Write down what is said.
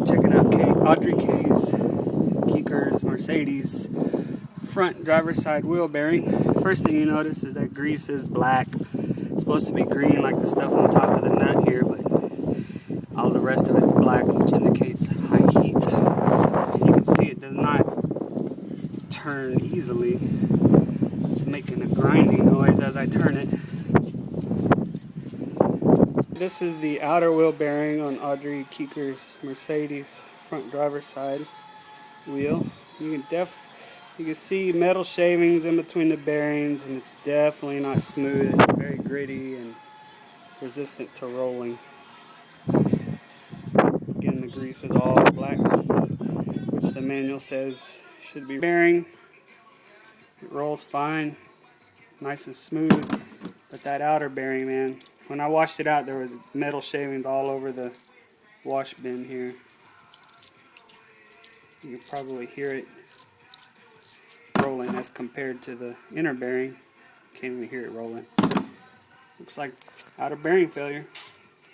Checking out Audrey K's Keeker's Mercedes front driver's side wheel bearing. First thing you notice is that grease is black. It's supposed to be green like the stuff on top of the nut here, but all the rest of it is black, which indicates high heat. You can see it does not turn easily. It's making a grinding noise as I turn it. This is the outer wheel bearing on Audrey Keeker's Mercedes front driver's side wheel. You can see metal shavings in between the bearings, and it's definitely not smooth. It's very gritty and resistant to rolling. Again, the grease is all black, which the manual says should be bearing. It rolls fine, nice and smooth, but that outer bearing, man, when I washed it out, there was metal shavings all over the wash bin here. You can probably hear it rolling as compared to the inner bearing. Can't even hear it rolling. Looks like outer bearing failure.